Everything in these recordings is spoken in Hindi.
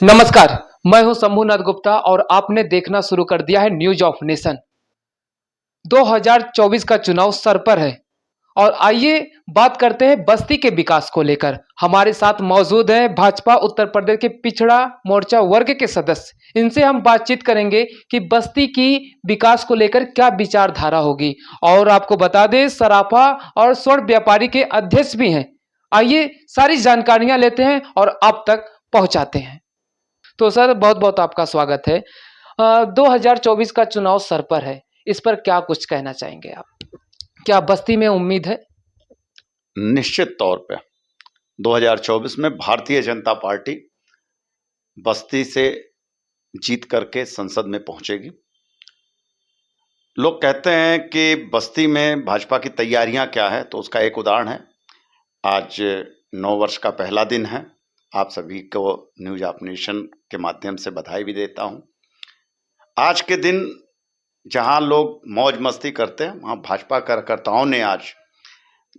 नमस्कार। मैं हूं शंभुनाथ गुप्ता और आपने देखना शुरू कर दिया है न्यूज ऑफ नेशन। 2024 का चुनाव सर पर है और आइए बात करते हैं बस्ती के विकास को लेकर। हमारे साथ मौजूद हैं भाजपा उत्तर प्रदेश के पिछड़ा मोर्चा वर्ग के सदस्य। इनसे हम बातचीत करेंगे कि बस्ती की विकास को लेकर क्या विचारधारा होगी। और आपको बता दें, सराफा और स्वर्ण व्यापारी के अध्यक्ष भी हैं। आइए सारी जानकारियां लेते हैं और आप तक पहुंचाते हैं। तो सर, बहुत बहुत आपका स्वागत है। 2024 का चुनाव सर पर है, इस पर क्या कुछ कहना चाहेंगे आप? क्या बस्ती में उम्मीद है? निश्चित तौर पे 2024 में भारतीय जनता पार्टी बस्ती से जीत करके संसद में पहुंचेगी। लोग कहते हैं कि बस्ती में भाजपा की तैयारियां क्या है, तो उसका एक उदाहरण है। आज नव वर्ष का पहला दिन है। आप सभी को न्यूज ऑफ नेशन के माध्यम से बधाई भी देता हूं। आज के दिन जहां लोग मौज मस्ती करते हैं, वहां भाजपा कार्यकर्ताओं ने आज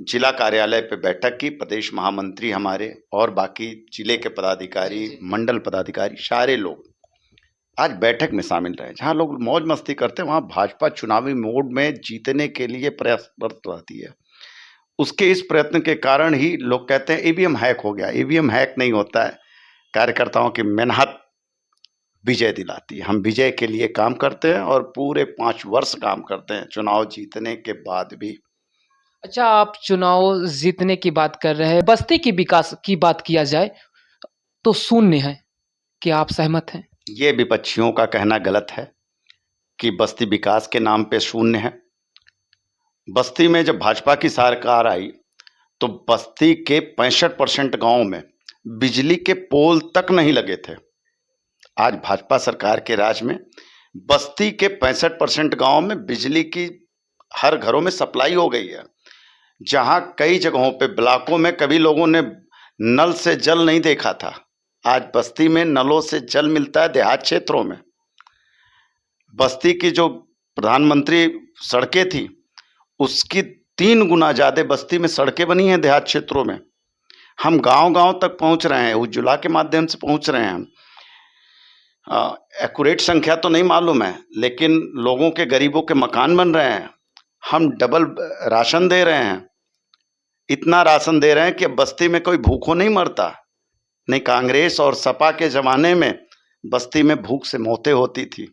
जिला कार्यालय पे बैठक की। प्रदेश महामंत्री हमारे और बाकी जिले के पदाधिकारी, मंडल पदाधिकारी, सारे लोग आज बैठक में शामिल रहे। जहां लोग मौज मस्ती करते हैं, वहां भाजपा चुनावी मोड में जीतने के लिए प्रयासरत रहती है। उसके इस प्रयत्न के कारण ही लोग कहते हैं ईवीएम हैक हो गया। ईवीएम हैक नहीं होता है, कार्यकर्ताओं की मेहनत विजय दिलाती है। हम विजय के लिए काम करते हैं और पूरे 5 वर्ष काम करते हैं चुनाव जीतने के बाद भी। अच्छा, आप चुनाव जीतने की बात कर रहे हैं, बस्ती की विकास की बात किया जाए तो शून्य है। क्या आप सहमत हैं? ये विपक्षियों का कहना गलत है कि बस्ती विकास के नाम पे शून्य है। बस्ती में जब भाजपा की सरकार आई तो बस्ती के 65% गांव में बिजली के पोल तक नहीं लगे थे। आज भाजपा सरकार के राज में बस्ती के 65% गांव में बिजली की हर घरों में सप्लाई हो गई है। जहां कई जगहों पे ब्लॉकों में कभी लोगों ने नल से जल नहीं देखा था, आज बस्ती में नलों से जल मिलता है। देहात क्षेत्रों में बस्ती की जो प्रधानमंत्री सड़कें थी, उसकी 3 गुना ज़्यादा बस्ती में सड़कें बनी हैं देहात क्षेत्रों में। हम गांव-गांव तक पहुंच रहे हैं, उज्ज्वला के माध्यम से पहुंच रहे हैं। एक्यूरेट संख्या तो नहीं मालूम है, लेकिन लोगों के, गरीबों के मकान बन रहे हैं। हम डबल राशन दे रहे हैं। इतना राशन दे रहे हैं कि अब बस्ती में कोई भूखों नहीं मरता। नहीं, कांग्रेस और सपा के ज़माने में बस्ती में भूख से मौतें होती थी।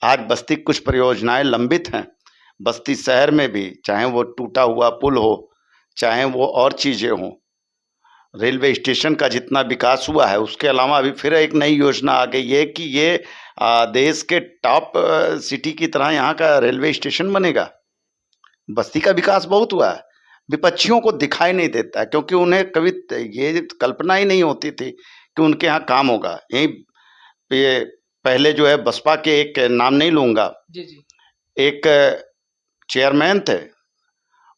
आज बस्ती कुछ परियोजनाएं लंबित हैं। बस्ती शहर में भी, चाहे वो टूटा हुआ पुल हो, चाहे वो और चीज़ें हों, रेलवे स्टेशन का जितना विकास हुआ है, उसके अलावा अभी फिर एक नई योजना आ गई है कि ये देश के टॉप सिटी की तरह यहाँ का रेलवे स्टेशन बनेगा। बस्ती का विकास बहुत हुआ है। विपक्षियों को दिखाई नहीं देता है, क्योंकि उन्हें कभी ये कल्पना ही नहीं होती थी कि उनके यहाँ काम होगा। यही ये पहले जो है बसपा के, एक नाम नहीं लूँगा, एक चेयरमैन थे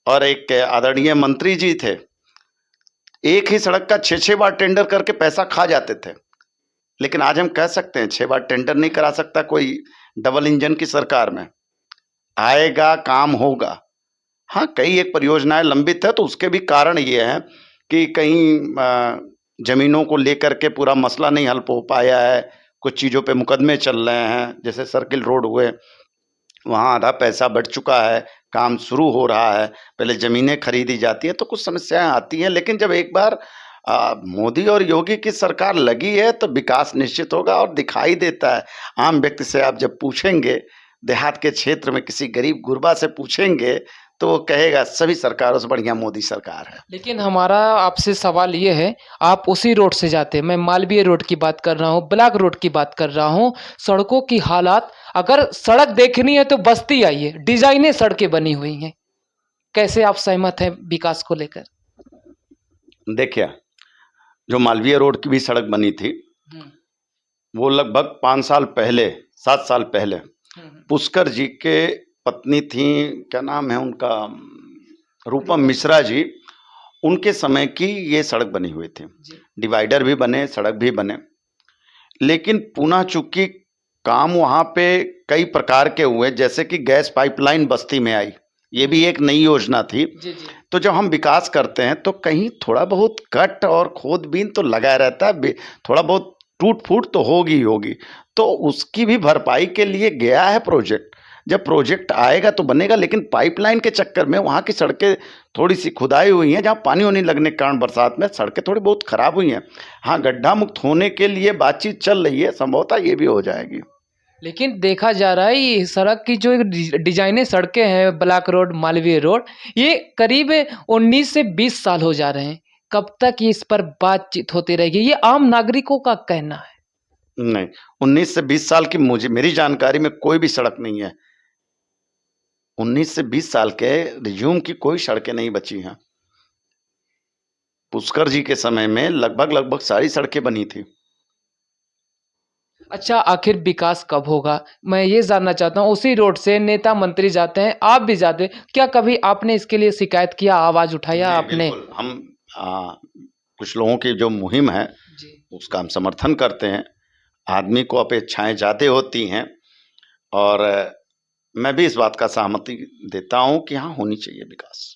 और एक आदरणीय मंत्री जी थे। एक ही सड़क का 6-6 बार टेंडर करके पैसा खा जाते थे। लेकिन आज हम कह सकते हैं 6 बार टेंडर नहीं करा सकता कोई डबल इंजन की सरकार में। आएगा, काम होगा। हाँ, कई एक परियोजनाएं लंबित है, तो उसके भी कारण ये हैं कि कहीं जमीनों को लेकर के पूरा मसला नहीं हल हो पाया है। कुछ चीज़ों पे मुकदमे चल रहे हैं, जैसे सर्किल रोड हुए, वहाँ आधा पैसा बढ़ चुका है, काम शुरू हो रहा है, पहले ज़मीनें खरीदी जाती हैं, तो कुछ समस्याएं आती हैं। लेकिन जब एक बार मोदी और योगी की सरकार लगी है तो विकास निश्चित होगा और दिखाई देता है। आम व्यक्ति से आप जब पूछेंगे, देहात के क्षेत्र में किसी गरीब गुरबा से पूछेंगे, तो वो कहेगा सभी सरकारों से बढ़िया मोदी सरकार है। लेकिन हमारा आपसे सवाल ये है, आप उसी रोड से जाते हैं। मैं मालवीय रोड की बात कर रहा हूँ, ब्लॉक रोड की बात कर रहा हूँ। सड़कों की हालात, अगर सड़क देखनी है तो बस्ती आइए, डिजाइने सड़कें बनी हुई हैं। कैसे आप सहमत हैं विकास को लेकर? देखिए, जो मालवीय रोड की भी सड़क बनी थी, वो लगभग 5 साल पहले, 7 साल पहले पुष्कर जी के पत्नी थी, क्या नाम है उनका, रूपम मिश्रा जी, उनके समय की ये सड़क बनी हुई थी। डिवाइडर भी बने, सड़क भी बने। लेकिन पुनः चूंकि काम वहाँ पे कई प्रकार के हुए, जैसे कि गैस पाइपलाइन बस्ती में आई, ये भी एक नई योजना थी। तो जब हम विकास करते हैं तो कहीं थोड़ा बहुत कट और खोदबीन तो लगा रहता है, थोड़ा बहुत टूट फूट तो होगी ही होगी, तो उसकी भी भरपाई के लिए गया है प्रोजेक्ट। जब प्रोजेक्ट आएगा तो बनेगा, लेकिन पाइपलाइन के चक्कर में वहाँ की सड़कें थोड़ी सी खुदाई हुई हैं, जहाँ पानी होने लगने के कारण बरसात में सड़कें थोड़ी बहुत खराब हुई हैं। हाँ, गड्ढा मुक्त होने के लिए बातचीत चल रही है, संभवतः ये भी हो जाएगी। लेकिन देखा जा रहा है ये सड़क की जो डिजाइने सड़कें हैं, ब्लॉक रोड, मालवीय रोड, ये करीब 19 से 20 साल हो जा रहे हैं। कब तक ये इस पर बातचीत होती रहेगी, ये आम नागरिकों का कहना है। नहीं, 19 से 20 साल की मेरी जानकारी में कोई भी सड़क नहीं है। 19 से 20 साल के रिज्यूम की कोई सड़कें नहीं बची हैं। पुष्कर जी के समय में लगभग सारी सड़कें बनी थी। अच्छा, आखिर विकास कब होगा, मैं ये जानना चाहता हूँ। उसी रोड से नेता मंत्री जाते हैं, आप भी जाते हैं, क्या कभी आपने इसके लिए शिकायत किया, आवाज उठाया जी, आपने? बिल्कुल। हम कुछ लोगों की जो मुहिम है जी। उसका हम समर्थन करते हैं। आदमी को अपेक्षाएं ज़्यादा होती हैं, और मैं भी इस बात का सहमति देता हूं कि हाँ, होनी चाहिए विकास।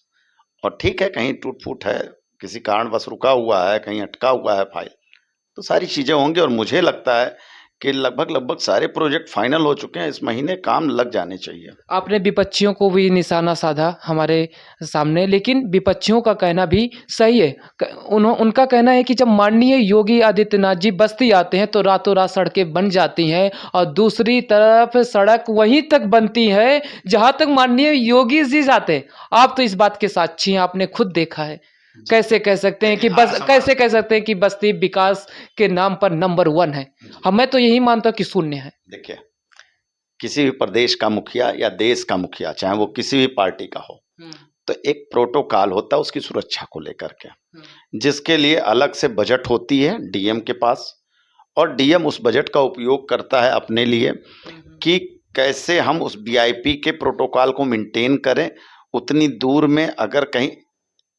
और ठीक है, कहीं टूट फूट है, किसी कारणवश रुका हुआ है, कहीं अटका हुआ है फाइल, तो सारी चीज़ें होंगी। और मुझे लगता है कि लगभग सारे प्रोजेक्ट फाइनल हो चुके हैं, इस महीने काम लग जाने चाहिए। आपने विपक्षियों को भी निशाना साधा हमारे सामने, लेकिन विपक्षियों का कहना भी सही है। उनका कहना है कि जब माननीय योगी आदित्यनाथ जी बस्ती आते हैं तो रातों रात सड़कें बन जाती हैं, और दूसरी तरफ सड़क वहीं तक बनती है जहां तक माननीय योगी जी जाते हैं। आप तो इस बात के साक्षी हैं, आपने खुद देखा है। कैसे कह सकते हैं कि कैसे कह सकते हैं कि बस्ती विकास के नाम पर नंबर 1 है? मैं तो यही मानता हूं कि शून्य है। देखिए, किसी भी प्रदेश का मुखिया या देश का मुखिया, चाहे वो किसी भी पार्टी का हो, तो एक प्रोटोकॉल होता है उसकी सुरक्षा को लेकर के, जिसके लिए अलग से बजट होती है डीएम के पास, और डीएम उस बजट का उपयोग करता है अपने लिए कि कैसे हम उस वीआईपी के प्रोटोकॉल को मेंटेन करें। उतनी दूर में अगर कहीं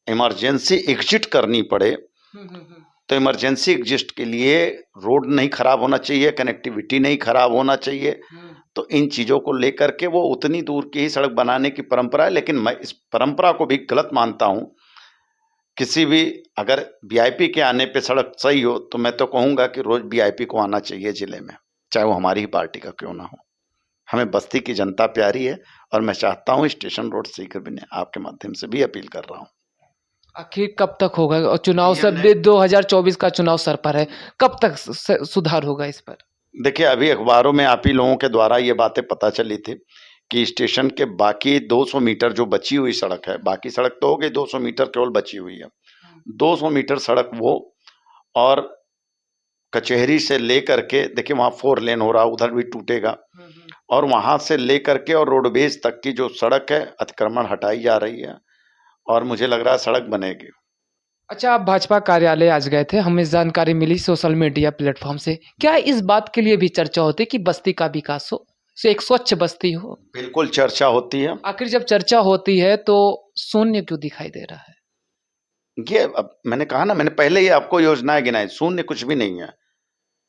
इमरजेंसी एग्जिट करनी पड़े तो इमरजेंसी एग्जिट के लिए रोड नहीं खराब होना चाहिए, कनेक्टिविटी नहीं खराब होना चाहिए। तो इन चीज़ों को लेकर के वो उतनी दूर की ही सड़क बनाने की परंपरा है, लेकिन मैं इस परंपरा को भी गलत मानता हूँ। किसी भी अगर वीआईपी के आने पे सड़क सही हो तो मैं तो कहूँगा कि रोज वीआईपी को आना चाहिए जिले में, चाहे वो हमारी ही पार्टी का क्यों ना हो। हमें बस्ती की जनता प्यारी है, और मैं चाहता हूँ स्टेशन रोड शीघ्र बने। आपके माध्यम से भी अपील कर रहा हूँ। आखिर कब तक होगा? और चुनाव ये सब हमने 2024 का चुनाव सर पर है, कब तक सुधार होगा इस पर? देखिए, अभी अखबारों में आप ही लोगों के द्वारा ये बातें पता चली थी कि स्टेशन के बाकी 200 मीटर जो बची हुई सड़क है, बाकी सड़क तो हो गई, 200 मीटर केवल बची हुई है। 200 मीटर सड़क वो, और कचहरी से लेकर के देखिए वहाँ 4 लेन हो रहा है, उधर भी टूटेगा, और वहाँ से लेकर के और रोडवेज तक की जो सड़क है अतिक्रमण हटाई जा रही है, और मुझे लग रहा है सड़क बनेगी। अच्छा, आप भाजपा कार्यालय आज गए थे, हमें जानकारी मिली सोशल मीडिया प्लेटफॉर्म से। क्या इस बात के लिए भी चर्चा होती है कि बस्ती का विकास हो, एक स्वच्छ बस्ती हो? बिल्कुल चर्चा होती है। आखिर जब चर्चा होती है तो शून्य क्यों दिखाई दे रहा है? ये अब मैंने कहा ना, मैंने पहले ही आपको योजनाएं गिनाई, शून्य कुछ भी नहीं है।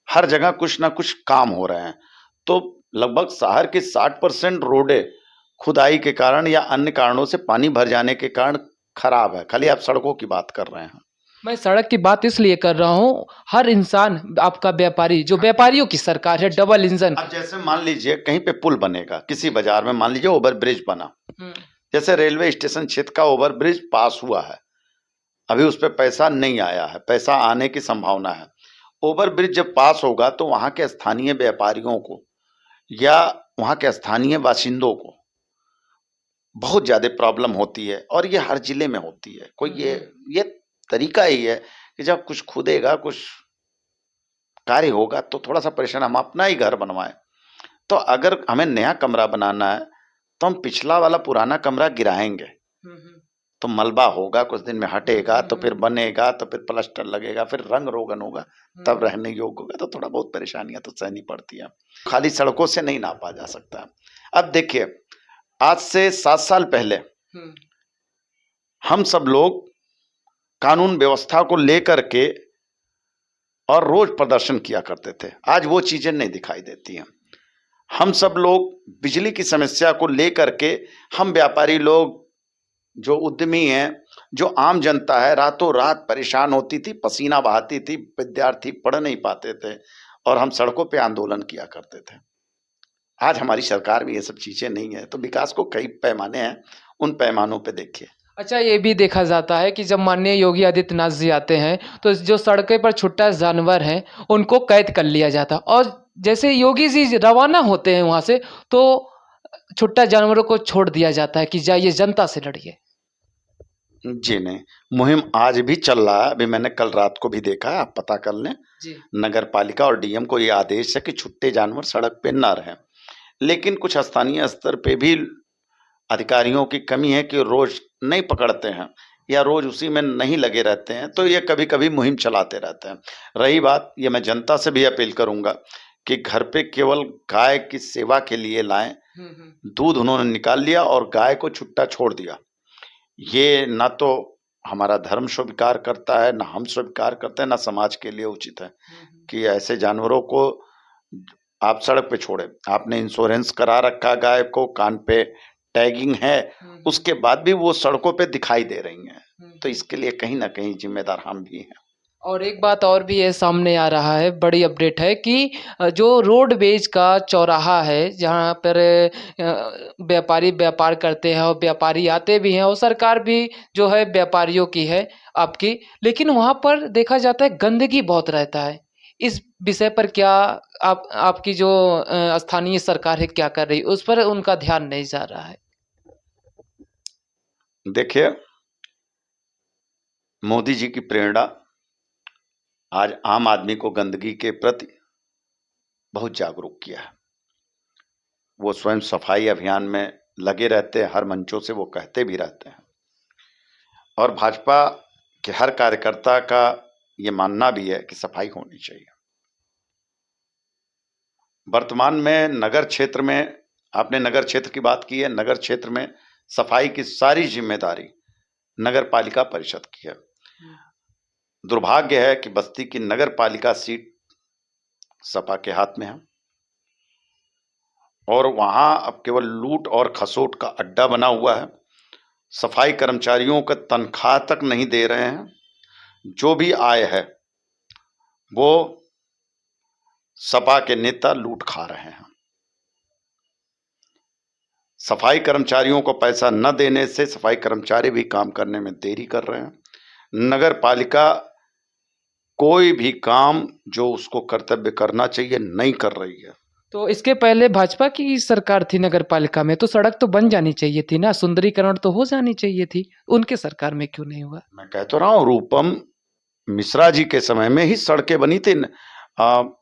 हर जगह कुछ ना कुछ काम हो रहे हैं। तो लगभग शहर की 60% रोडें खुदाई के कारण या अन्य कारणों से पानी भर जाने के कारण खराब है। खाली आप सड़कों की बात कर रहे हैं। मैं सड़क की बात इसलिए कर रहा हूँ, हर इंसान, आपका व्यापारी, जो व्यापारियों की सरकार है, डबल इंजन। अब जैसे मान लीजिए कहीं पे पुल बनेगा किसी बाजार में, मान लीजिए ओवर ब्रिज बना, जैसे रेलवे स्टेशन क्षेत्र का ओवर ब्रिज पास हुआ है, अभी उस पर पैसा नहीं आया है, पैसा आने की संभावना है। ओवर ब्रिज जब पास होगा तो वहां के स्थानीय व्यापारियों को या वहां के स्थानीय बाशिंदों को बहुत ज्यादा प्रॉब्लम होती है, और ये हर जिले में होती है। कोई ये तरीका ही है कि जब कुछ खुदेगा, कुछ कार्य होगा तो थोड़ा सा परेशान, हम अपना ही घर बनवाएं। तो अगर हमें नया कमरा बनाना है तो हम पिछला वाला पुराना कमरा गिराएंगे, तो मलबा होगा, कुछ दिन में हटेगा, तो फिर बनेगा, तो फिर प्लास्टर लगेगा, फिर रंग रोगन होगा, तब रहने योग्य होगा। तो थोड़ा बहुत परेशानियां तो सहनी पड़ती है, खाली सड़कों से नहीं नापा जा सकता। अब देखिए, आज से 7 साल पहले हम सब लोग कानून व्यवस्था को लेकर के और रोज प्रदर्शन किया करते थे, आज वो चीजें नहीं दिखाई देती हैं। हम सब लोग बिजली की समस्या को लेकर के, हम व्यापारी लोग, जो उद्यमी हैं, जो आम जनता है, रातों रात परेशान होती थी, पसीना बहाती थी, विद्यार्थी पढ़ नहीं पाते थे, और हम सड़कों पे आंदोलन किया करते थे। आज हमारी सरकार में ये सब चीजें नहीं है, तो विकास को कई पैमाने हैं, उन पैमानों पे देखिए। अच्छा, ये भी देखा जाता है कि जब माननीय योगी आदित्यनाथ जी आते हैं तो जो सड़कों पर छुट्टा जानवर हैं उनको कैद कर लिया जाता है, और जैसे योगी जी रवाना होते हैं वहां से तो छुट्टा जानवरों को छोड़ दिया जाता है कि जाइए जनता से लड़िए। जी नहीं, मुहिम आज भी चल रहा है। अभी मैंने कल रात को भी देखा है, आप पता कर लें। जी। नगर पालिका और डीएम को ये आदेश है कि छुट्टे जानवर सड़क पे न रहें, लेकिन कुछ स्थानीय स्तर पे भी अधिकारियों की कमी है कि रोज नहीं पकड़ते हैं या रोज उसी में नहीं लगे रहते हैं, तो ये कभी कभी मुहिम चलाते रहते हैं। रही बात, ये मैं जनता से भी अपील करूंगा कि घर पे केवल गाय की सेवा के लिए लाएं। दूध उन्होंने निकाल लिया और गाय को छुट्टा छोड़ दिया, ये ना तो हमारा धर्म स्वीकार करता है, ना हम स्वीकार करते हैं, ना समाज के लिए उचित है कि ऐसे जानवरों को आप सड़क पे छोड़े। आपने इंश्योरेंस करा रखा गाय को, कान पे टैगिंग है, उसके बाद भी वो सड़कों पे दिखाई दे रही हैं, तो इसके लिए कहीं ना कहीं जिम्मेदार हम भी हैं। और एक बात और भी है, सामने आ रहा है, बड़ी अपडेट है कि जो रोडवेज का चौराहा है जहाँ पर व्यापारी व्यापार करते हैं और व्यापारी आते भी हैं और सरकार भी जो है व्यापारियों की है आपकी, लेकिन वहाँ पर देखा जाता है गंदगी बहुत रहता है। इस विषय पर क्या आपकी जो स्थानीय सरकार है क्या कर रही है, उस पर उनका ध्यान नहीं जा रहा है? देखिए, मोदी जी की प्रेरणा आज आम आदमी को गंदगी के प्रति बहुत जागरूक किया है। वो स्वयं सफाई अभियान में लगे रहते हैं, हर मंचों से वो कहते भी रहते हैं, और भाजपा के हर कार्यकर्ता का ये मानना भी है कि सफाई होनी चाहिए। वर्तमान में नगर क्षेत्र में, आपने नगर क्षेत्र की बात की है, नगर क्षेत्र में सफाई की सारी जिम्मेदारी नगर पालिका परिषद की है। दुर्भाग्य है कि बस्ती की नगर पालिका सीट सपा के हाथ में है और वहां अब केवल लूट और खसोट का अड्डा बना हुआ है। सफाई कर्मचारियों का तनख्वाह तक नहीं दे रहे हैं, जो भी आय है वो सपा के नेता लूट खा रहे हैं। सफाई कर्मचारियों को पैसा न देने से सफाई कर्मचारी भी काम करने में देरी कर रहे हैं। नगर पालिका कोई भी काम जो उसको कर्तव्य करना चाहिए नहीं कर रही है। तो इसके पहले भाजपा की सरकार थी नगर पालिका में, तो सड़क तो बन जानी चाहिए थी ना, सुंदरीकरण तो हो जानी चाहिए थी, उनके सरकार में क्यों नहीं हुआ? मैं कह तो रहा हूँ, रूपम मिश्रा जी के समय में ही सड़कें बनी थी,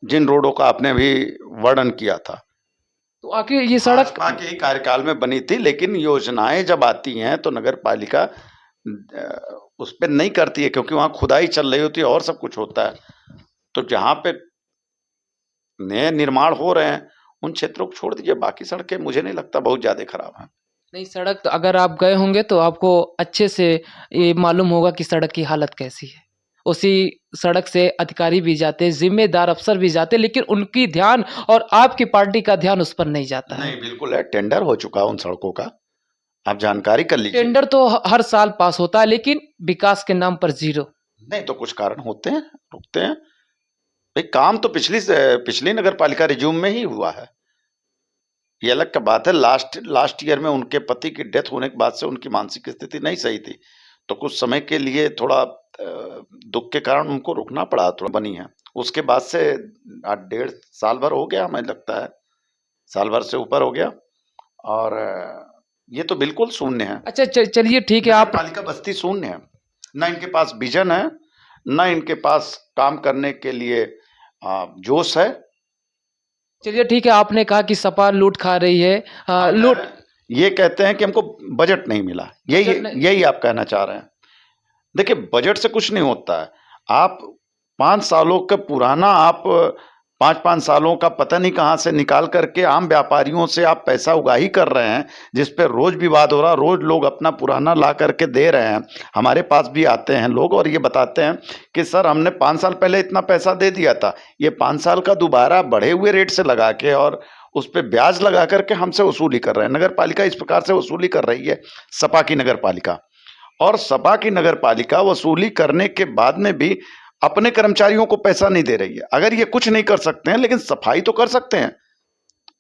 जिन रोडों का आपने भी वर्णन किया था। तो आखिर ये सड़क भाजपा के ही कार्यकाल में बनी थी, लेकिन योजनाएं जब आती हैं तो नगर पालिका उस पर नहीं करती है, क्योंकि वहां खुदाई चल रही होती है और सब कुछ होता है। तो जहां पे नए निर्माण हो रहे हैं उन क्षेत्रों को छोड़ दीजिए, बाकी सड़कें मुझे नहीं लगता बहुत ज्यादा खराब हैं। नहीं, सड़क तो अगर आप गए होंगे तो आपको अच्छे से ये मालूम होगा कि सड़क की हालत कैसी है। उसी सड़क से अधिकारी भी जाते, जिम्मेदार अफसर भी जाते, लेकिन उनकी ध्यान और आपकी पार्टी का ध्यान उस पर नहीं जाता है। नहीं, बिल्कुल है, टेंडर हो चुका उन सड़कों का, आप जानकारी कर लीजिए। टेंडर तो हर साल पास होता है, लेकिन विकास के नाम पर जीरो। नहीं तो कुछ कारण होते हैं, रुकते हैं भाई। काम तो पिछली नगर पालिका रिज्यूम में ही हुआ है, ये अलग का बात है। लास्ट ईयर में उनके पति की डेथ होने के बाद से उनकी मानसिक स्थिति नहीं सही थी, तो कुछ समय के लिए थोड़ा दुख के कारण उनको रुकना पड़ा, थोड़ा बनी है। उसके बाद से 8 डेढ़ साल भर हो गया, हमें लगता है साल भर से ऊपर हो गया, और ये तो बिल्कुल शून्य है। अच्छा, चलिए ठीक है। आप पालिका बस्ती शून्य है, ना इनके पास विजन है, ना इनके पास काम करने के लिए जोश है। चलिए ठीक है, आपने कहा कि सपा लूट खा रही है, लूट ये कहते हैं कि हमको बजट नहीं मिला, यही आप कहना चाह रहे हैं। देखिए, बजट से कुछ नहीं होता है। आप 5 सालों का पुराना, आप 5-5 सालों का पता नहीं कहाँ से निकाल करके आम व्यापारियों से आप पैसा उगाही कर रहे हैं, जिस पे रोज विवाद हो रहा, रोज लोग अपना पुराना ला करके दे रहे हैं। हमारे पास भी आते हैं लोग और ये बताते हैं कि सर हमने 5 साल पहले इतना पैसा दे दिया था, ये 5 साल का दोबारा बढ़े हुए रेट से लगा के और उस पर ब्याज लगा करके हमसे वसूली कर रहे हैं। नगर पालिका इस प्रकार से वसूली कर रही है, सपा की नगर पालिका। और सपा की नगर पालिका वसूली करने के बाद में भी अपने कर्मचारियों को पैसा नहीं दे रही है। अगर ये कुछ नहीं कर सकते हैं लेकिन सफाई तो कर सकते हैं।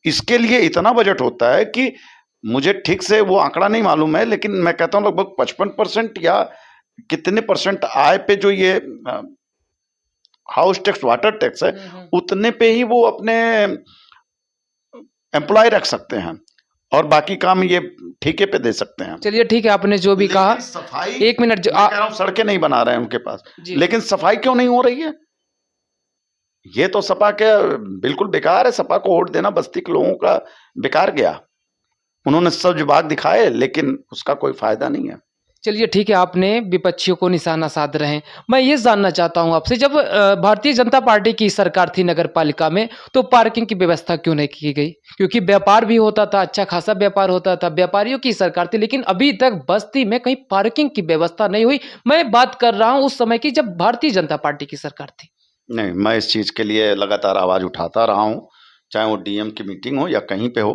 इसके लिए इतना बजट होता है कि मुझे ठीक से वो आंकड़ा नहीं मालूम है, लेकिन मैं कहता हूं लगभग 55% या कितने परसेंट आय पे जो ये हाउस टैक्स, वाटर टैक्स है, उतने पे ही वो अपने एम्प्लॉय रख सकते हैं और बाकी काम ये ठेके पे दे सकते हैं। चलिए ठीक है, आपने जो भी कहा। लेकिन सफाई, एक मिनट, मैं कह रहा हूं सड़कें नहीं बना रहे हैं उनके पास, जी लेकिन सफाई क्यों नहीं हो रही है? ये तो सपा के बिल्कुल बेकार है। सपा को वोट देना बस्ती के लोगों का बेकार गया। उन्होंने सब जवाब दिखाए लेकिन उसका कोई फायदा नहीं है। चलिए ठीक है, आपने विपक्षियों को निशाना साध रहे हैं। मैं ये जानना चाहता हूँ आपसे, जब भारतीय जनता पार्टी की सरकार थी नगर पालिका में, तो पार्किंग की व्यवस्था क्यों नहीं की गई? क्योंकि व्यापार भी होता था, अच्छा खासा व्यापार होता था, व्यापारियों की सरकार थी, लेकिन अभी तक बस्ती में कहीं पार्किंग की व्यवस्था नहीं हुई। मैं बात कर रहा हूँ उस समय की जब भारतीय जनता पार्टी की सरकार थी। नहीं, मैं इस चीज के लिए लगातार आवाज उठाता रहा हूं, चाहे वो डीएम की मीटिंग हो या कहीं पे हो।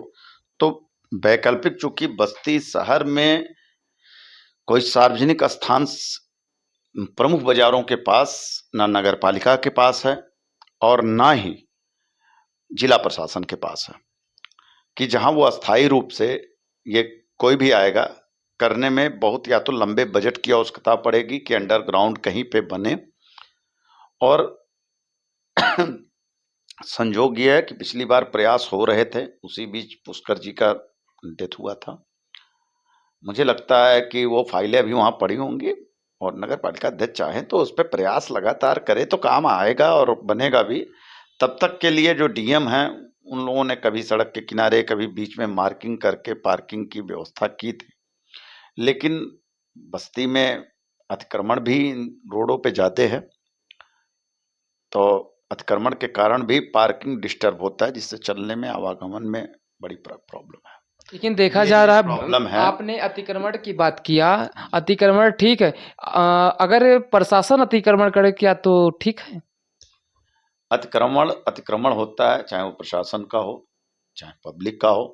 तो वैकल्पिक, चूंकि बस्ती शहर में कोई सार्वजनिक स्थान प्रमुख बाजारों के पास ना नगर पालिका के पास है और ना ही जिला प्रशासन के पास है कि जहां वो अस्थायी रूप से ये कोई भी आएगा करने में बहुत या तो लंबे बजट की आवश्यकता पड़ेगी कि अंडरग्राउंड कहीं पे बने। और संजोग ये है कि पिछली बार प्रयास हो रहे थे, उसी बीच पुष्कर जी का डेथ हुआ था। मुझे लगता है कि वो फाइलें अभी वहां पड़ी होंगी और नगर पालिका अध्यक्ष चाहे तो उस पर प्रयास लगातार करे तो काम आएगा और बनेगा भी। तब तक के लिए जो डीएम हैं उन लोगों ने कभी सड़क के किनारे, कभी बीच में मार्किंग करके पार्किंग की व्यवस्था की थी, लेकिन बस्ती में अतिक्रमण भी रोडों पे जाते हैं, तो अतिक्रमण के कारण भी पार्किंग डिस्टर्ब होता है, जिससे चलने में, आवागमन में बड़ी प्रॉब्लम है। लेकिन देखा ये जा एक रहा है, प्रॉब्लम है। आपने अतिक्रमण की बात किया। अतिक्रमण ठीक है, अगर प्रशासन अतिक्रमण करे क्या तो ठीक है? अतिक्रमण अतिक्रमण होता है, चाहे वो प्रशासन का हो चाहे पब्लिक का हो।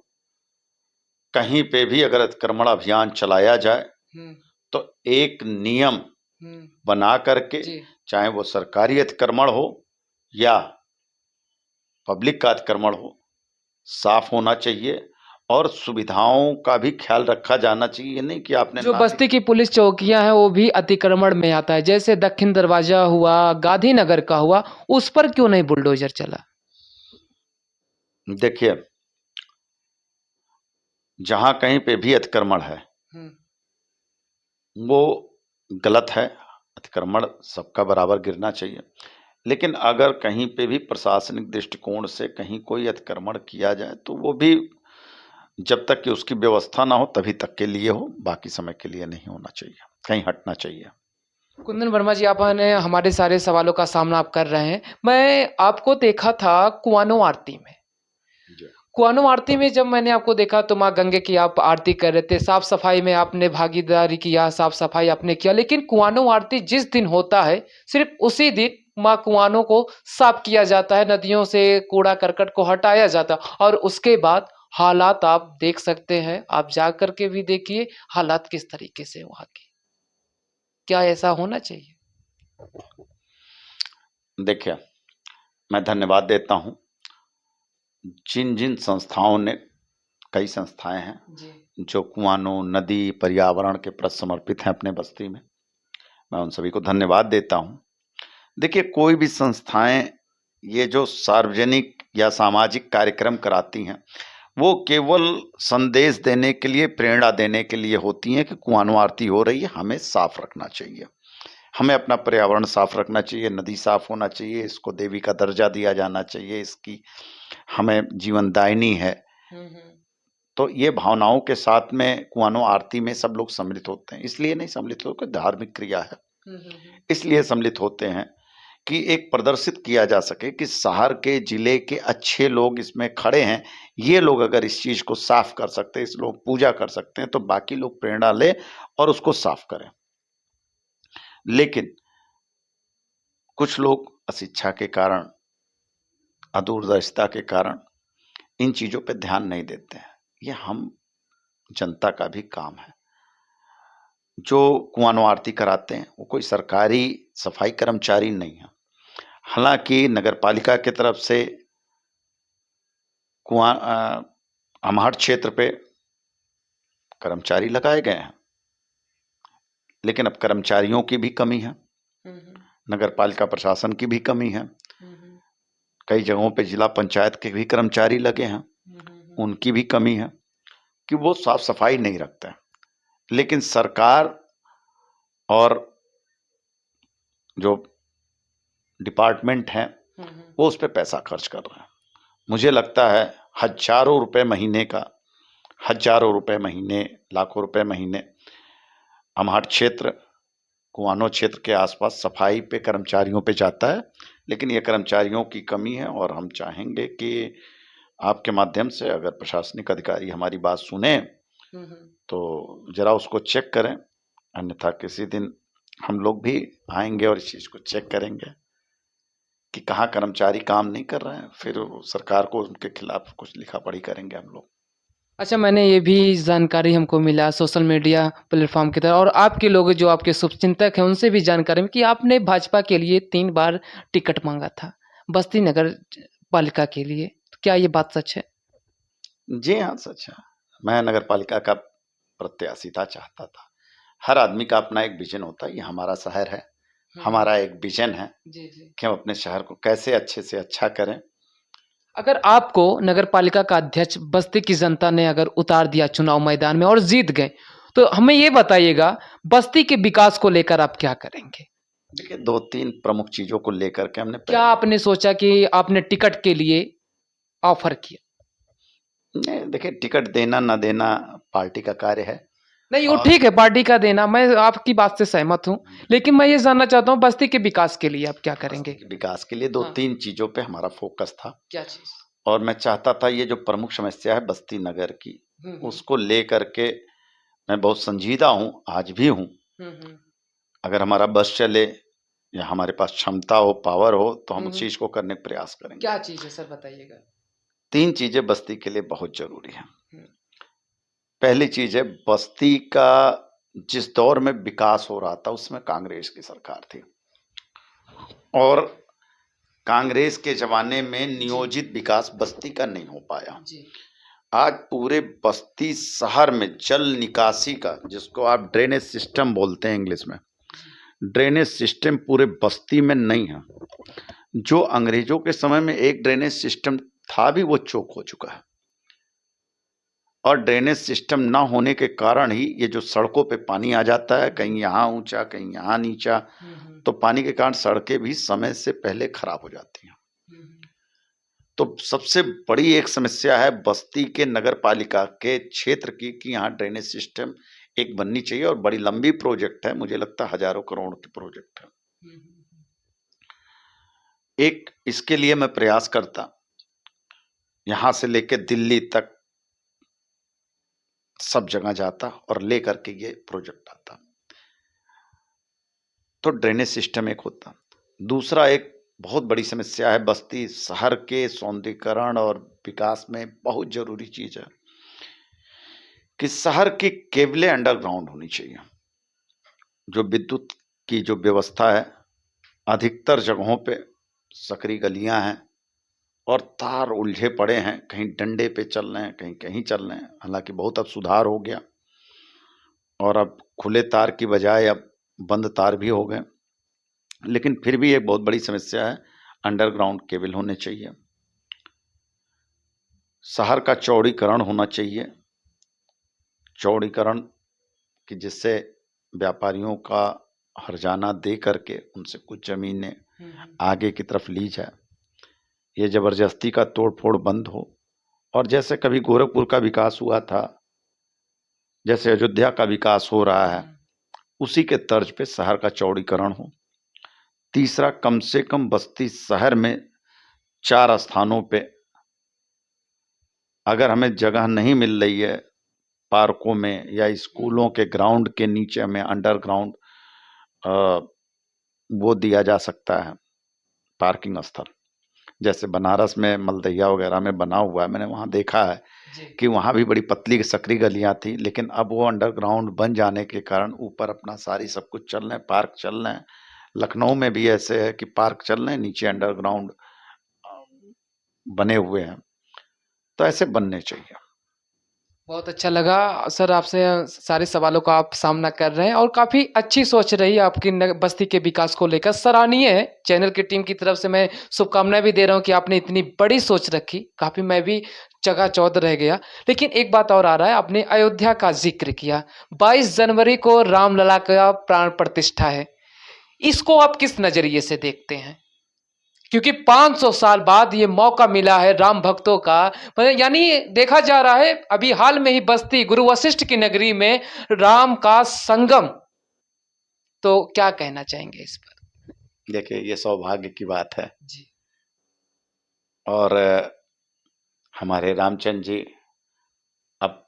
कहीं पे भी अगर अतिक्रमण अभियान चलाया जाए हम्म तो एक नियम हम्म बना करके, जी चाहे वो सरकारी अतिक्रमण हो या पब्लिक का अतिक्रमण हो, साफ होना चाहिए और सुविधाओं का भी ख्याल रखा जाना चाहिए। ये नहीं कि आपने जो नाली, बस्ती की पुलिस चौकियां हैं वो भी अतिक्रमण में आता है, जैसे दक्षिण दरवाजा हुआ, गांधीनगर का हुआ, उस पर क्यों नहीं बुलडोजर चला? देखिए, जहां कहीं पे भी अतिक्रमण है हम्म वो गलत है। अतिक्रमण सबका बराबर गिरना चाहिए, लेकिन अगर कहीं पे भी प्रशासनिक दृष्टिकोण से कहीं कोई अतिक्रमण किया जाए तो वो भी जब तक कि उसकी व्यवस्था ना हो तभी तक के लिए हो, बाकी समय के लिए नहीं होना चाहिए, कहीं हटना चाहिए। कुंदन वर्मा जी, आपने हमारे सारे सवालों का सामना आप कर रहे हैं। मैं आपको देखा था कुआनो आरती में। जी। कुआनो आरती में जब मैंने आपको देखा तो माँ गंगे की आप आरती कर रहे थे, साफ सफाई में आपने भागीदारी किया, साफ सफाई आपने किया, लेकिन कुआनो आरती जिस दिन होता है सिर्फ उसी दिन माँ कुआनो को साफ किया जाता है, नदियों से कूड़ा करकट को हटाया जाता है, और उसके बाद हालात आप देख सकते हैं। आप जा कर के भी देखिए हालात किस तरीके से वहाँ के। क्या ऐसा होना चाहिए? देखिए, मैं धन्यवाद देता हूं जिन जिन संस्थाओं ने, कई संस्थाएं हैं जी जो कुआनों, नदी, पर्यावरण के प्रति समर्पित हैं अपने बस्ती में, मैं उन सभी को धन्यवाद देता हूं। देखिए, कोई भी संस्थाएं ये जो सार्वजनिक या सामाजिक कार्यक्रम कराती हैं वो केवल संदेश देने के लिए, प्रेरणा देने के लिए होती हैं कि कुआनो आरती हो रही है, हमें साफ रखना चाहिए, हमें अपना पर्यावरण साफ रखना चाहिए, नदी साफ होना चाहिए, इसको देवी का दर्जा दिया जाना चाहिए, इसकी हमें जीवनदायिनी है। तो ये भावनाओं के साथ में कुआनो आरती में सब लोग सम्मिलित होते हैं। इसलिए नहीं सम्मिलित होकर, धार्मिक क्रिया है, इसलिए सम्मिलित होते हैं कि एक प्रदर्शित किया जा सके कि शहर के, जिले के अच्छे लोग इसमें खड़े हैं। ये लोग अगर इस चीज को साफ कर सकते हैं, इस लोग पूजा कर सकते हैं, तो बाकी लोग प्रेरणा ले और उसको साफ करें। लेकिन कुछ लोग अशिक्षा के कारण, अदूरदर्शिता के कारण इन चीजों पे ध्यान नहीं देते हैं। ये हम जनता का भी काम है। जो कुआनो आरती कराते हैं वो कोई सरकारी सफाई कर्मचारी नहीं है। हालांकि नगर पालिका की तरफ से अमहट क्षेत्र पे कर्मचारी लगाए गए हैं, लेकिन अब कर्मचारियों की भी कमी है, नगर पालिका प्रशासन की भी कमी है, कई जगहों पे जिला पंचायत के भी कर्मचारी लगे हैं, उनकी भी कमी है कि वो साफ सफाई नहीं रखते हैं। लेकिन सरकार और जो डिपार्टमेंट हैं वो उस पर पैसा खर्च कर रहे हैं। मुझे लगता है हजारों रुपए महीने का, हजारों रुपए महीने, लाखों रुपए महीने अमहट क्षेत्र, कुआनो क्षेत्र के आसपास सफाई पे कर्मचारियों पे जाता है, लेकिन ये कर्मचारियों की कमी है। और हम चाहेंगे कि आपके माध्यम से अगर प्रशासनिक अधिकारी हमारी बात सुने तो जरा उसको चेक करें, अन्यथा किसी दिन हम लोग भी आएंगे और इस चीज को चेक करेंगे कि कहाँ कर्मचारी काम नहीं कर रहे हैं, फिर सरकार को उनके खिलाफ कुछ लिखा पढ़ी करेंगे हम लोग। अच्छा, मैंने ये भी जानकारी हमको मिला सोशल मीडिया प्लेटफॉर्म की तरह, और आपके लोग जो आपके शुभचिंतक हैं उनसे भी जानकारी मिली कि आपने भाजपा के लिए 3 बार टिकट मांगा था बस्ती नगर पालिका के लिए। तो क्या ये बात सच है? जी हाँ, सच है। मैं नगर पालिका का प्रत्याशी था, चाहता था। हर आदमी का अपना एक विजन होता है, ये हमारा शहर है, हमारा एक विजन है जी जी। कि हम अपने शहर को कैसे अच्छे से अच्छा करें। अगर आपको नगर पालिका का अध्यक्ष बस्ती की जनता ने अगर उतार दिया चुनाव मैदान में और जीत गए, तो हमें ये बताइएगा बस्ती के विकास को लेकर आप क्या करेंगे? देखिए, 2-3 प्रमुख चीजों को लेकर के हमने क्या आपने सोचा कि आपने टिकट के लिए ऑफर किया? नहीं, देखिए, टिकट देना ना देना पार्टी का कार्य है। नहीं, वो और ठीक है पार्टी का देना, मैं आपकी बात से सहमत हूँ, लेकिन मैं ये जानना चाहता हूँ बस्ती के विकास के लिए आप क्या करेंगे? बस्ती के विकास के लिए 2-3 चीजों पे हमारा फोकस था, क्या चीज? और मैं चाहता था ये जो प्रमुख समस्या है बस्ती नगर की, उसको लेकर के मैं बहुत संजीदा हूँ, आज भी हूँ। अगर हमारा बस चले या हमारे पास क्षमता हो, पावर हो, तो हम उस चीज को करने का प्रयास करेंगे। क्या चीज है सर, बताइएगा। 3 चीजें बस्ती के लिए बहुत जरूरी है। पहली चीज है, बस्ती का जिस दौर में विकास हो रहा था उसमें कांग्रेस की सरकार थी, और कांग्रेस के जमाने में नियोजित विकास बस्ती का नहीं हो पाया। आज पूरे बस्ती शहर में जल निकासी का, जिसको आप ड्रेनेज सिस्टम बोलते हैं इंग्लिश में, ड्रेनेज सिस्टम पूरे बस्ती में नहीं है। जो अंग्रेजों के समय में एक ड्रेनेज सिस्टम था भी वो चोक हो चुका है, और ड्रेनेज सिस्टम ना होने के कारण ही ये जो सड़कों पे पानी आ जाता है, कहीं यहाँ ऊंचा कहीं यहाँ नीचा, तो पानी के कारण सड़कें भी समय से पहले खराब हो जाती हैं। तो सबसे बड़ी एक समस्या है बस्ती के नगर पालिका के क्षेत्र की कि यहाँ ड्रेनेज सिस्टम एक बननी चाहिए, और बड़ी लंबी प्रोजेक्ट है, मुझे लगता है हजारों करोड़ की प्रोजेक्ट है। एक इसके लिए मैं प्रयास करता, यहां से लेके दिल्ली तक सब जगह जाता और लेकर के ये प्रोजेक्ट आता, तो ड्रेनेज सिस्टम एक होता। दूसरा, एक बहुत बड़ी समस्या है बस्ती शहर के सौंदर्यीकरण और विकास में बहुत जरूरी चीज है कि शहर की केबलें अंडरग्राउंड होनी चाहिए। जो विद्युत की जो व्यवस्था है, अधिकतर जगहों पे सकरी गलियां हैं और तार उलझे पड़े हैं, कहीं डंडे पे चल रहे हैं, कहीं कहीं चल रहे हैं। हालांकि बहुत अब सुधार हो गया, और अब खुले तार की बजाय अब बंद तार भी हो गए, लेकिन फिर भी एक बहुत बड़ी समस्या है, अंडरग्राउंड केबल होने चाहिए। शहर का चौड़ीकरण होना चाहिए, चौड़ीकरण कि जिससे व्यापारियों का हर्जाना दे करके उनसे कुछ जमीनें आगे की तरफ ली जाए, ये जबरदस्ती का तोड़फोड़ बंद हो। और जैसे कभी गोरखपुर का विकास हुआ था, जैसे अयोध्या का विकास हो रहा है, उसी के तर्ज पे शहर का चौड़ीकरण हो। तीसरा, कम से कम बस्ती शहर में 4 स्थानों पे अगर हमें जगह नहीं मिल रही है, पार्कों में या स्कूलों के ग्राउंड के नीचे हमें अंडरग्राउंड वो दिया जा सकता है पार्किंग स्थल, जैसे बनारस में मलदहिया वगैरह में बना हुआ है, मैंने वहाँ देखा है जी कि वहाँ भी बड़ी पतली सकरी गलियाँ थी, लेकिन अब वो अंडरग्राउंड बन जाने के कारण ऊपर अपना सारी सब कुछ चल रहे हैं, पार्क चल रहे हैं। लखनऊ में भी ऐसे है कि पार्क चल रहे हैं, नीचे अंडरग्राउंड बने हुए हैं, तो ऐसे बनने चाहिए। बहुत अच्छा लगा सर, आपसे सारे सवालों का आप सामना कर रहे हैं और काफ़ी अच्छी सोच रही है आपकी बस्ती के विकास को लेकर, सराहनीय है। चैनल की टीम की तरफ से मैं शुभकामनाएं भी दे रहा हूं कि आपने इतनी बड़ी सोच रखी, काफ़ी मैं भी चकाचौंध रह गया। लेकिन एक बात और आ रहा है, आपने अयोध्या का जिक्र किया। 22 जनवरी को रामलला का प्राण प्रतिष्ठा है, इसको आप किस नज़रिए से देखते हैं? क्योंकि 500 साल बाद ये मौका मिला है राम भक्तों का, मतलब यानी देखा जा रहा है अभी हाल में ही बस्ती गुरु वशिष्ठ की नगरी में राम का संगम, तो क्या कहना चाहेंगे इस पर? देखिए, ये सौभाग्य की बात है। जी और हमारे रामचंद्र जी अब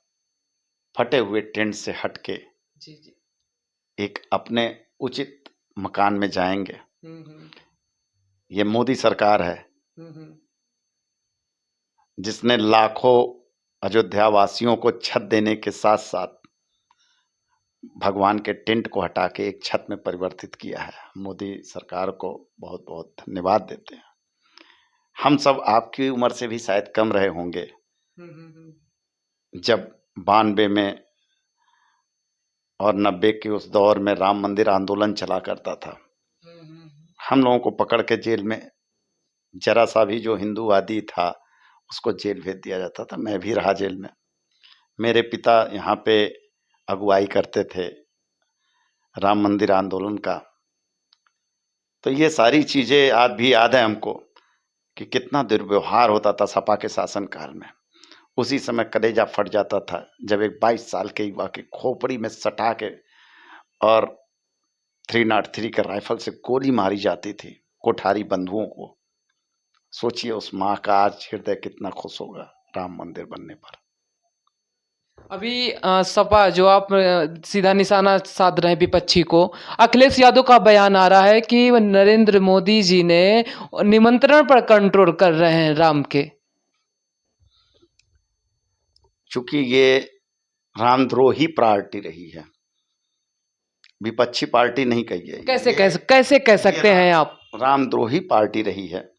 फटे हुए टेंट से हट के जी जी। एक अपने उचित मकान में जाएंगे। हम्म। ये मोदी सरकार है हम्म। जिसने लाखों अयोध्या वासियों को छत देने के साथ साथ भगवान के टेंट को हटा के एक छत में परिवर्तित किया है। मोदी सरकार को बहुत बहुत धन्यवाद देते हैं। हम सब आपकी उम्र से भी शायद कम रहे होंगे जब 92 में और 90 के उस दौर में राम मंदिर आंदोलन चला करता था। हम लोगों को पकड़ के जेल में, जरा सा भी जो हिंदूवादी था उसको जेल भेज दिया जाता था। मैं भी रहा जेल में। मेरे पिता यहाँ पे अगुवाई करते थे राम मंदिर आंदोलन का। तो ये सारी चीज़ें आज भी याद है हमको कि कितना दुर्व्यवहार होता था सपा के शासनकाल में। उसी समय कलेजा फट जाता था जब एक 22 साल के युवा की खोपड़ी में सटा के और 303 के राइफल से गोली मारी जाती थी कोठारी बंधुओं को। सोचिए उस माँ का आज हृदय कितना खुश होगा राम मंदिर बनने पर। अभी सपा जो आप सीधा निशाना साध रहे हैं विपक्षी को, अखिलेश यादव का बयान आ रहा है कि नरेंद्र मोदी जी ने निमंत्रण पर कंट्रोल कर रहे हैं राम के। चूंकि ये रामद्रोही पार्टी रही है, विपक्षी पार्टी नहीं कहिए, कैसे कह सकते हैं आप? रामद्रोही पार्टी रही है।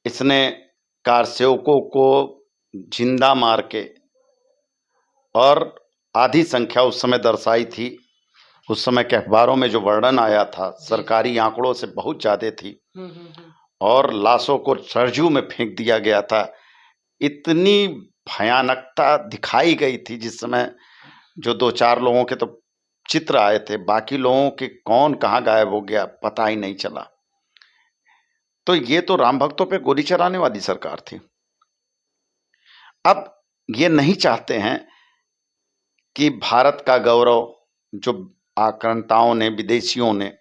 इसने कारसेवकों को जिंदा मार के, और आधी संख्या उस समय दर्शाई थी, उस समय के अखबारों में जो वर्णन आया था सरकारी आंकड़ों से बहुत ज्यादा थी, और लाशों को सरजू में फेंक दिया गया था। इतनी भयानकता दिखाई गई थी जिस समय जो 2-4 लोगों के तो चित्र आए थे, बाकी लोगों के कौन कहाँ गायब हो गया पता ही नहीं चला। तो ये तो राम भक्तों पे गोली चलाने वाली सरकार थी। अब ये नहीं चाहते हैं कि भारत का गौरव जो आक्रांताओं ने, विदेशियों ने,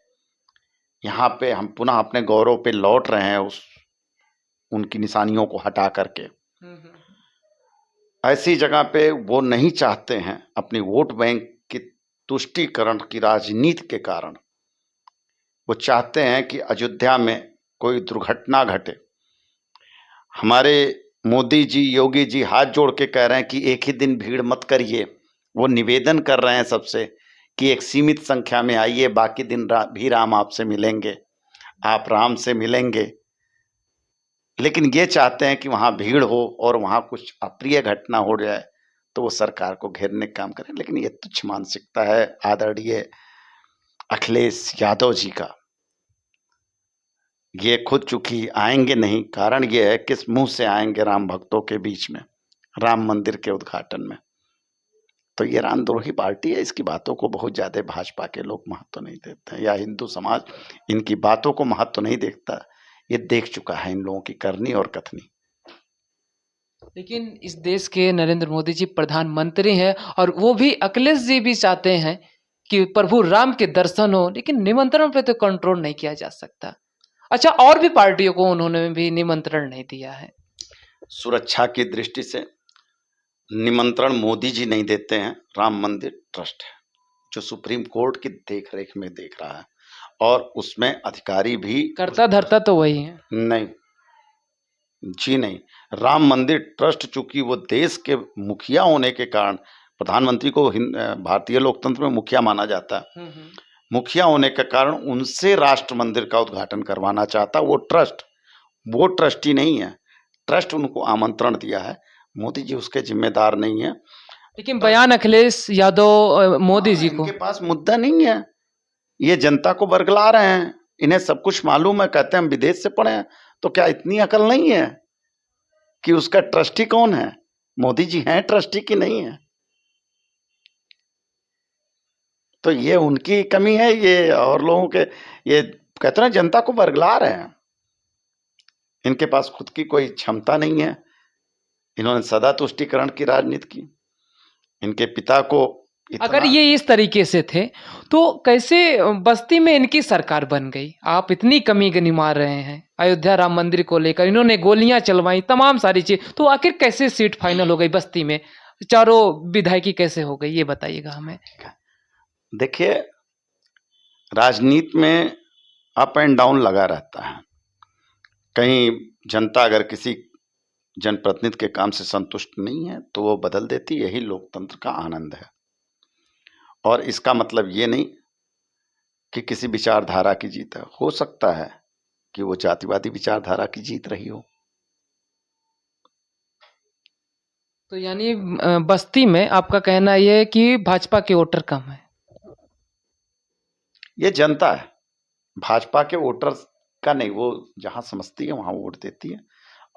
यहाँ पे हम पुनः अपने गौरव पे लौट रहे हैं उनकी निशानियों को हटा करके। ऐसी जगह पे वो नहीं चाहते हैं अपनी वोट बैंक की तुष्टीकरण की राजनीति के कारण, वो चाहते हैं कि अयोध्या में कोई दुर्घटना घटे। हमारे मोदी जी, योगी जी हाथ जोड़ के कह रहे हैं कि एक ही दिन भीड़ मत करिए। वो निवेदन कर रहे हैं सबसे कि एक सीमित संख्या में आइए, बाकी दिन भी राम आपसे मिलेंगे, आप राम से मिलेंगे। लेकिन ये चाहते हैं कि वहाँ भीड़ हो और वहाँ कुछ अप्रिय घटना हो जाए तो वो सरकार को घेरने का काम करें। लेकिन ये तुच्छ मानसिकता है आदरणीय अखिलेश यादव जी का। ये खुद चूंकि आएंगे नहीं, कारण ये है किस मुंह से आएंगे राम भक्तों के बीच में राम मंदिर के उद्घाटन में। तो ये रामद्रोही पार्टी है, इसकी बातों को बहुत ज्यादा भाजपा के लोग महत्व नहीं देते हैं, या हिंदू समाज इनकी बातों को महत्व नहीं देखता। ये देख चुका है इन लोगों की करनी और कथनी। लेकिन इस देश के नरेंद्र मोदी जी प्रधानमंत्री हैं और वो भी, अखिलेश जी भी चाहते हैं कि प्रभु राम के दर्शन हो, लेकिन निमंत्रण पे तो कंट्रोल नहीं किया जा सकता। अच्छा, और भी पार्टियों को उन्होंने भी निमंत्रण नहीं दिया है। सुरक्षा की दृष्टि से निमंत्रण मोदी जी नहीं देते हैं, राम मंदिर ट्रस्ट है जो सुप्रीम कोर्ट की देखरेख में देख रहा है, और उसमें अधिकारी भी करता धरता तो वही है। नहीं, जी नहीं, राम मंदिर ट्रस्ट चूंकि वो देश के मुखिया होने के कारण प्रधानमंत्री को भारतीय लोकतंत्र में मुखिया माना जाता है। मुखिया होने के कारण उनसे राष्ट्र मंदिर का उद्घाटन करवाना चाहता वो ट्रस्टी नहीं है। ट्रस्ट उनको आमंत्रण दिया है, मोदी जी उसके जिम्मेदार नहीं है। लेकिन बयान अखिलेश यादव मोदी जी को, इनके पास मुद्दा नहीं है, ये जनता को बरगला रहे हैं, इन्हें सब कुछ मालूम है, कहते हैं हम विदेश से पढ़े हैं। तो क्या इतनी अकल नहीं है कि उसका ट्रस्टी कौन है? मोदी जी हैं ट्रस्टी की नहीं है? तो ये उनकी कमी है, ये और लोगों के, ये कहते हैं जनता को बरगला रहे हैं। इनके पास खुद की कोई क्षमता नहीं है। इन्होंने सदा तुष्टीकरण की राजनीति की। इनके पिता को अगर ये इस तरीके से थे तो कैसे बस्ती में इनकी सरकार बन गई? आप इतनी कमी गिनवा रहे हैं अयोध्या राम मंदिर को लेकर, इन्होंने गोलियां चलवाई, तमाम सारी चीज, तो आखिर कैसे सीट फाइनल हो गई बस्ती में? चारों विधायकी कैसे हो गई, ये बताइएगा हमें। देखिए, राजनीति में अप एंड डाउन लगा रहता है। कहीं जनता अगर किसी जनप्रतिनिधि के काम से संतुष्ट नहीं है तो वो बदल देती, यही लोकतंत्र का आनंद है। और इसका मतलब ये नहीं कि किसी विचारधारा की जीत है। हो सकता है कि वो जातिवादी विचारधारा की जीत रही हो। तो यानी बस्ती में आपका कहना यह है कि भाजपा के वोटर कम है? ये जनता है, भाजपा के वोटर्स का नहीं, वो जहां समझती है वहां वोट देती है।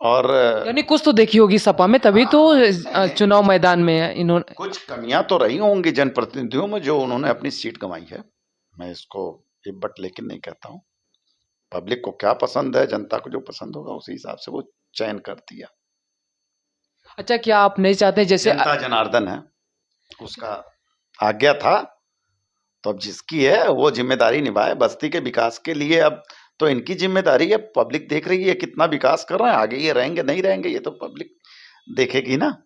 और यानी कुछ तो देखी होगी सपा में, तभी तो चुनाव मैदान में इन्होंने, कुछ कमियां तो रही होंगी जनप्रतिनिधियों में जो उन्होंने अपनी सीट गंवाई है। मैं इसको बट लेकिन नहीं कहता हूं। पब्लिक को क्या पसंद है, जनता को जो पसंद होगा उसी हिसाब से वो चयन करती है। अच्छा, क्या आप नहीं चाहते जैसे जनता जनार्दन है, उसका आज्ञा था, तो अब जिसकी है वो जिम्मेदारी निभाए बस्ती के विकास के लिए। अब तो इनकी जिम्मेदारी है, पब्लिक देख रही है कितना विकास कर रहे हैं, आगे ये रहेंगे नहीं रहेंगे ये तो पब्लिक देखेगी ना।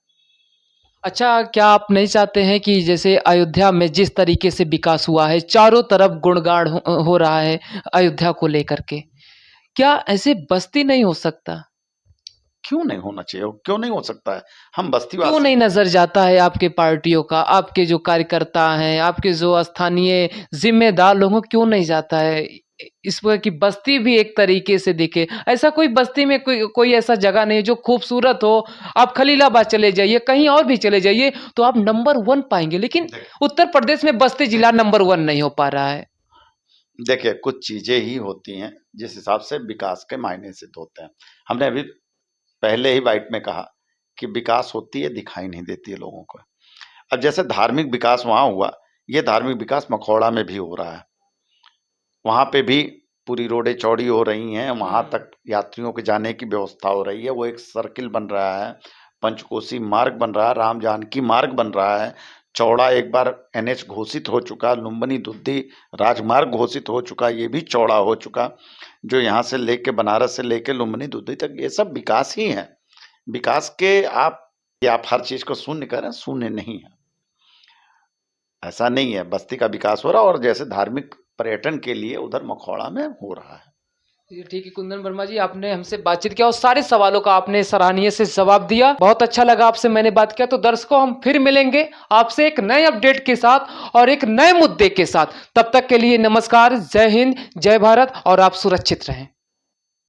अच्छा, क्या आप नहीं चाहते हैं कि जैसे अयोध्या में जिस तरीके से विकास हुआ है, चारों तरफ गुणगान हो रहा है अयोध्या को लेकर के, क्या ऐसे बस्ती नहीं हो सकता? क्यों नहीं होना चाहिए, क्यों नहीं हो सकता है? हम बस्तीवासी, क्यों नहीं नजर जाता है आपके पार्टियों का, आपके जो कार्यकर्ता हैं, आपके जो स्थानीय जिम्मेदार लोगों, क्यों नहीं जाता है इस पर कि बस्ती भी एक तरीके से दिखे? ऐसा कोई बस्ती में कोई ऐसा जगह नहीं जो खूबसूरत हो। आप खलीलाबाद चले जाइए, कहीं और भी चले जाइए, तो आप नंबर 1 पाएंगे, लेकिन उत्तर प्रदेश में बस्ती जिला नंबर 1 नहीं हो पा रहा है। देखिए, कुछ चीजें ही होती हैं जिस हिसाब से विकास के मायने सिद्ध होते हैं। हमने अभी पहले ही बाइट में कहा कि विकास होती है, दिखाई नहीं देती है लोगों को। अब जैसे धार्मिक विकास वहां हुआ, ये धार्मिक विकास मखौड़ा में भी हो रहा है। वहां पे भी पूरी रोडें चौड़ी हो रही हैं, वहां तक यात्रियों के जाने की व्यवस्था हो रही है, वो एक सर्किल बन रहा है, पंचकोसी मार्ग बन रहा है, राम जानकी मार्ग बन रहा है, चौड़ा एक बार एनएच घोषित हो चुका, लुम्बिनी दुद्धी राजमार्ग घोषित हो चुका, ये भी चौड़ा हो चुका, जो यहाँ से लेके बनारस से लेके लुम्बिनी दुद्धी तक, ये सब विकास ही है। विकास के आप हर चीज को शून्य करें, शून्य नहीं है, ऐसा नहीं है। बस्ती का विकास हो रहा है और जैसे धार्मिक पर्यटन के लिए उधर मखौड़ा में हो रहा है। ठीक है कुंदन वर्मा जी, आपने हमसे बातचीत किया और सारे सवालों का आपने सराहनीय से जवाब दिया। बहुत अच्छा लगा आपसे मैंने बात किया। तो दर्शकों, हम फिर मिलेंगे आपसे एक नए अपडेट के साथ और एक नए मुद्दे के साथ। तब तक के लिए नमस्कार, जय हिंद, जय भारत और आप सुरक्षित रहें।